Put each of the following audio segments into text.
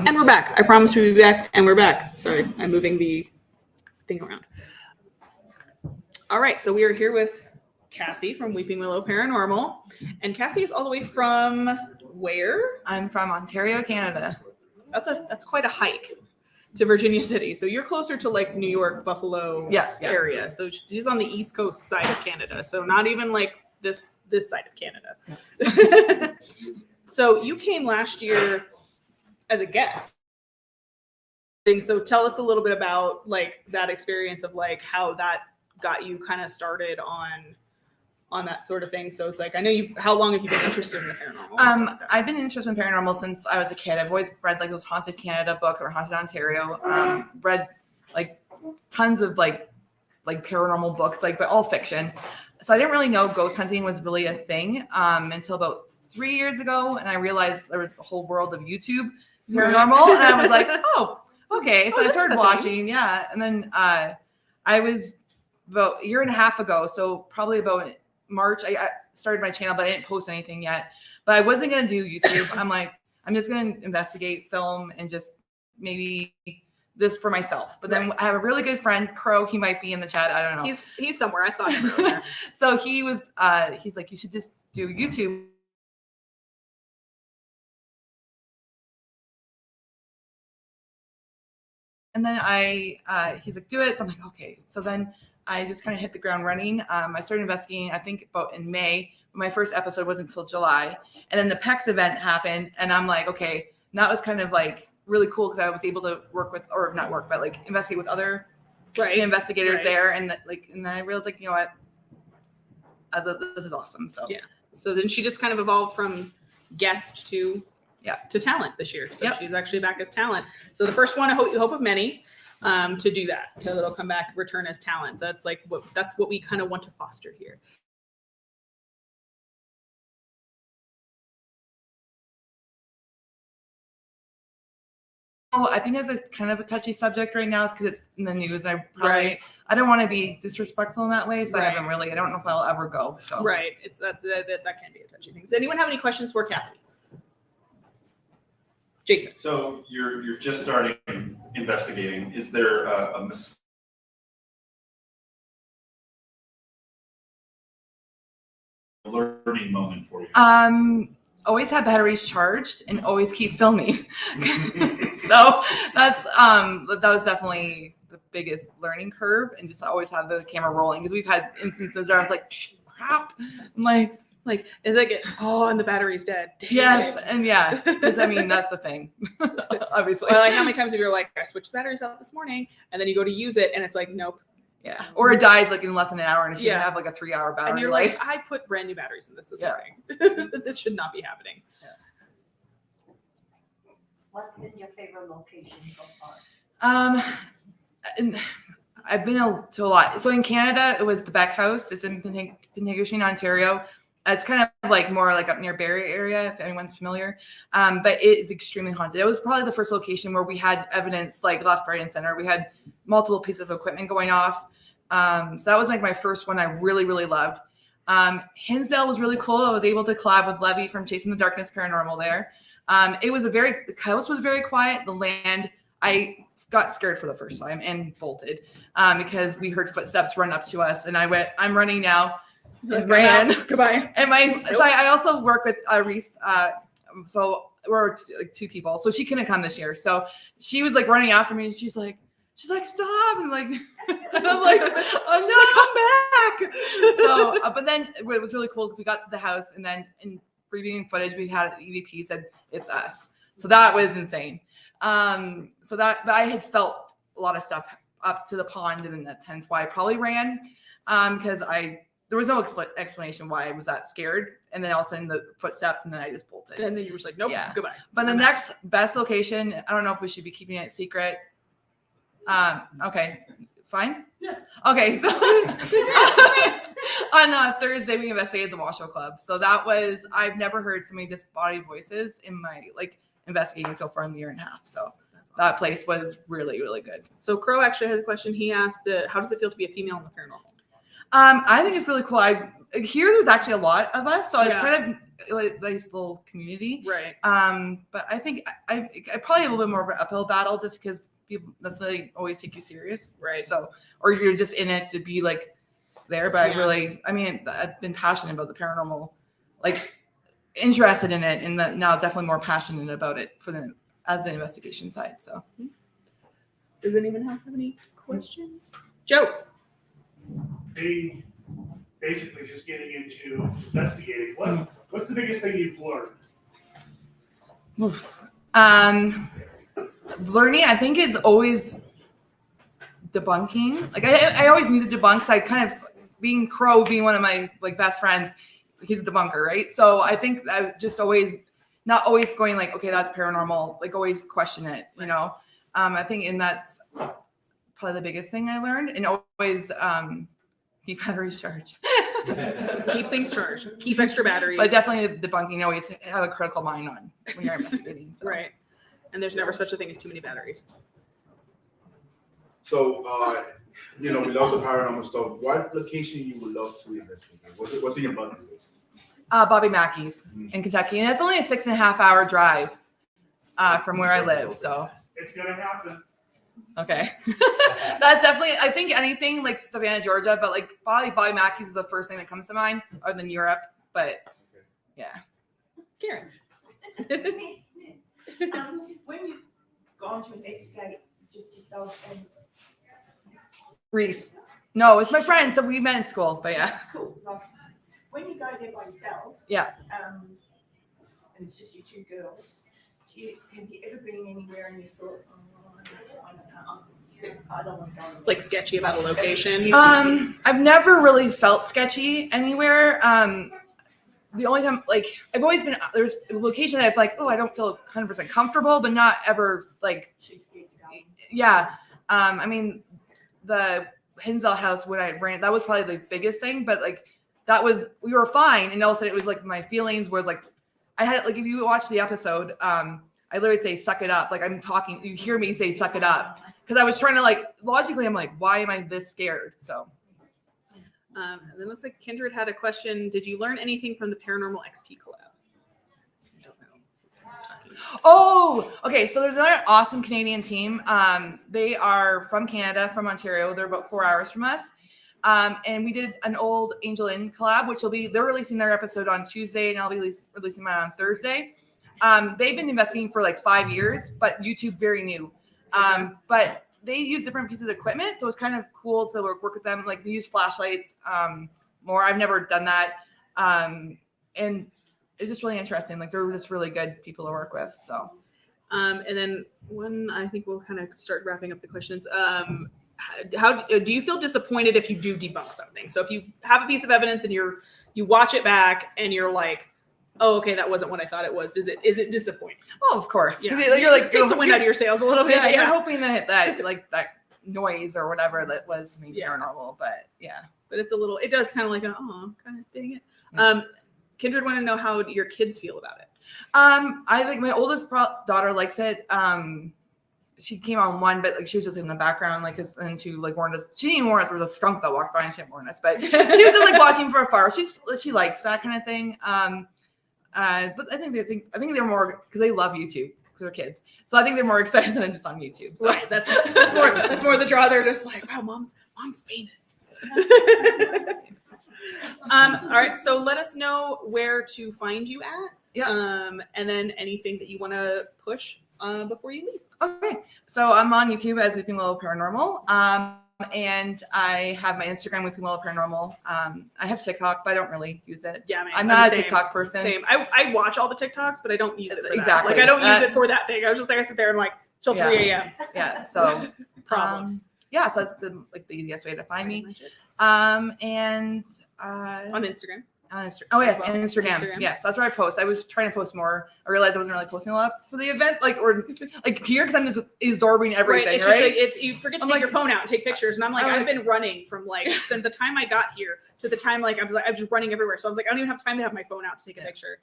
And we're back. I promise we'll be back, and we're back. Sorry, I'm moving the thing around. All right, so we are here with Cassie from Weeping Willow Paranormal. And Cassie is all the way from where? I'm from Ontario, Canada. That's quite a hike to Virginia City. So you're closer to like New York, Buffalo area. So she's on the East Coast side of Canada. So not even like this side of Canada. Yeah. So you came last year as a guest. So tell us a little bit about like that experience of like how that got you kind of started on that sort of thing. So it's like, I know how long have you been interested in the paranormal? Like I've been interested in paranormal since I was a kid. I've always read like those Haunted Canada book or Haunted Ontario. Read like tons of like paranormal books, like, but all fiction. So I didn't really know ghost hunting was really a thing until about 3 years ago. And I realized there was a whole world of YouTube paranormal. And I was like, oh, okay. So I started watching. Yeah. And then I was about a year and a half ago. So probably about March, I started my channel, but I didn't post anything yet. But I wasn't going to do YouTube. I'm like, I'm just going to investigate, film, and just maybe this for myself. But then I have a really good friend, Crow. He might be in the chat. I don't know. He's somewhere. I saw him earlier. So he's like, you should just do YouTube. And then he's like, do it. So I'm like, okay. So then I just kind of hit the ground running. I started investigating, I think about in May. My first episode wasn't until July. And then the PEX event happened. And I'm like, okay, and that was kind of like really cool because I was able to work with, or not work, but like investigate with other investigators there. And and then I realized like, you know what, this is awesome. So yeah. So then she just kind of evolved from guest to talent this year. So she's actually back as talent. So the first one, I hope of many. To do that, it'll come back, return as talent. So that's what we kind of want to foster here. Oh, I think it's a kind of a touchy subject right now because it's in the news. And I don't want to be disrespectful in that way, so I don't know if I'll ever go. So it's that can be a touchy thing. Does anyone have any questions for Cassie? Jason. So you're just starting investigating. Is there a learning moment for you? Always have batteries charged and always keep filming. So that's that was definitely the biggest learning curve, and just always have the camera rolling because we've had instances where I was like, crap, I'm like, is it and the battery's dead. Dang yes, it. and because I mean that's the thing, obviously. Well, like how many times have you like, I switched the batteries out this morning, and then you go to use it, and it's like, nope. Yeah, or it dies like in less than an hour, and it should have like a 3-hour battery. And you're life. like, I put brand new batteries in this morning. This should not be happening. Yeah. What's been your favorite location so far? And I've been to a lot. So in Canada, it was the Beck House. It's in Pintigouche, Ontario. It's kind of like more like up near Barrie area, if anyone's familiar. But it is extremely haunted. It was probably the first location where we had evidence like left, right, and center. We had multiple pieces of equipment going off. So that was like my first one I really, really loved. Hinsdale was really cool. I was able to collab with Levy from Chasing the Darkness Paranormal there. The house was very quiet. The land, I got scared for the first time and bolted because we heard footsteps run up to us. And I'm running now. And ran. Goodbye. And so I also work with Reese. So we're like 2 people. So she couldn't come this year. So she was like running after me, and she's like, stop. And I'm like, oh, come back. So, but then it was really cool because we got to the house, and then in reviewing footage, we had an EVP said it's us. So that was insane. But I had felt a lot of stuff up to the pond, and that's hence why I probably ran because there was no explanation why I was that scared. And then all of a sudden the footsteps, and then I just bolted. And then you were just like, nope, goodbye. But the next best location, I don't know if we should be keeping it secret. Okay, fine. Yeah. Okay, so on Thursday we investigated the Washoe Club. So I've never heard so many disembodied voices in my investigating so far in the year and a half. So that place was really, really good. So Crow actually has a question. He asked how does it feel to be a female in the paranormal? I think it's really cool. Here there's actually a lot of us, so it's kind of nice little community. Right. But I think I probably have a little bit more of an uphill battle just because people necessarily always take you serious. Right. So, or you're just in it to be like there. But I've been passionate about the paranormal, like interested in it, and now definitely more passionate about it as the investigation side. So, does anyone else have any questions? Joe. Hey, basically just getting into investigating. What's the biggest thing you've learned? Learning, I think, is always debunking. Like I always knew the debunks. I kind of being one of my like best friends. He's a debunker, right? So I think I just not always going like, okay, that's paranormal. Like always question it, you know. I think, and that's probably the biggest thing I learned. And always keep batteries charged. Keep things charged. Keep extra batteries. But definitely debunking. Always have a critical mind on when you're investigating. So. Right. And there's never such a thing as too many batteries. So, we love the paranormal stuff. What location you would love to investigate? What's in your bucket list? Bobby Mackey's in Kentucky, and it's only a 6.5-hour drive from where I live. So It's gonna happen. okay, that's definitely. I think anything like Savannah, Georgia, but like Bobby Mackey's is the first thing that comes to mind, other than Europe. But yeah, Karen. When you've gone to investigate just yourself and Reese. No, it's my friend. So we met in school, but yeah. cool, like when you go there by yourself, Yeah. and it's just you two girls, have you ever been anywhere and you thought, I don't want to go. Like sketchy about a location. I've never really felt sketchy anywhere. The only time, like, I've always been, there's a location that I've like, oh, I don't feel 100% comfortable, but not ever like, yeah. I mean, the Hinsdale house when I ran, that was probably the biggest thing, but like, we were fine. And all of a sudden it was like, my feelings was like, I had, like, if you watch the episode, I literally say, suck it up. Like I'm talking, you hear me say, suck it up. Cause I was trying to like, logically, I'm like, why am I this scared? So. And it looks like Kindred had a question. Did you learn anything from the Paranormal XP collab? I don't know. Oh, okay. So there's another awesome Canadian team. They are from Canada, from Ontario. They're about 4 hours from us. And we did an old Angel Inn collab, which they're releasing their episode on Tuesday, and I'll be releasing mine on Thursday. They've been investigating for like 5 years, but YouTube very new. But they use different pieces of equipment, so it's kind of cool to work with them. Like they use flashlights more. I've never done that, and it's just really interesting. Like they're just really good people to work with. So, and then I think we'll kind of start wrapping up the questions. How do you feel disappointed if you do debunk something? So if you have a piece of evidence and you watch it back and you're like, oh, okay, that wasn't what I thought it was. Is it disappointing? well, of course, Yeah. you're like Takes the wind out of your sails a little bit. Yeah, you're hoping that like that noise or whatever that was maybe paranormal, but yeah. But it does kind of like, oh, kind of dang it. Kindred want to know how your kids feel about it. I think my oldest daughter likes it. She came on one, but like she was just in the background, like, and she like warned us. She didn't warn us. There was a skunk that walked by and she didn't warn us, but she was just like watching for afar. She likes that kind of thing. But I think they're more because they love YouTube because they're kids. So I think they're more excited than just on YouTube. So Right. That's more the draw. They're just like, wow, mom's famous. All right. So let us know where to find you at. Yeah. And then anything that you want to push before you leave. Okay. So I'm on YouTube as Weeping Willow Paranormal. And I have my Instagram, Weeping Willow Paranormal. I have TikTok, but I don't really use it. Yeah, man, I'm not a same. TikTok person. Same. I watch all the TikToks, but I don't use it for Exactly. that. Like I don't use it for that thing. I was just like, I sit there and like till 3 a.m. Yeah. So Problems. Yeah. So that's the easiest way to find me. And On Instagram. on Instagram. Oh yes, As well. and Instagram. Instagram. Yes, that's where I post. I was trying to post more. I realized I wasn't really posting a lot for the event, or here because I'm just absorbing everything. Right. It's right? just like you forget to take your phone out and take pictures, and I've been running from like since the time I got here to the time I was just running everywhere. So I was like, I don't even have time to have my phone out to take a picture.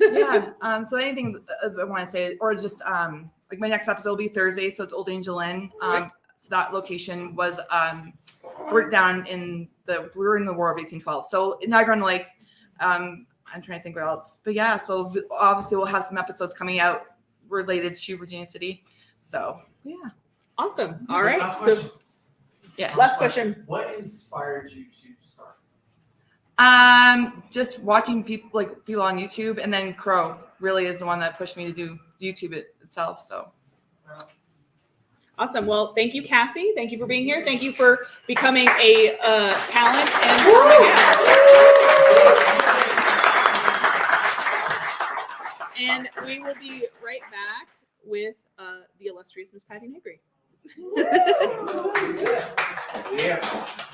Yeah. So anything I want to say, or just like my next episode will be Thursday, so it's Old Angel Inn. So that location was we're down in we were in the War of 1812. So in Niagara on the Lake, I'm trying to think what else. But yeah, so obviously we'll have some episodes coming out related to Virginia City. So yeah. Awesome. All right. Last So question. Yeah. last question. What inspired you to start? Just watching people on YouTube, and then Crow really is the one that pushed me to do YouTube itself. So Awesome. Well, thank you, Cassie. Thank you for being here. Thank you for becoming a talent and we will be right back with the illustrious Miss Patty Negri. Yeah.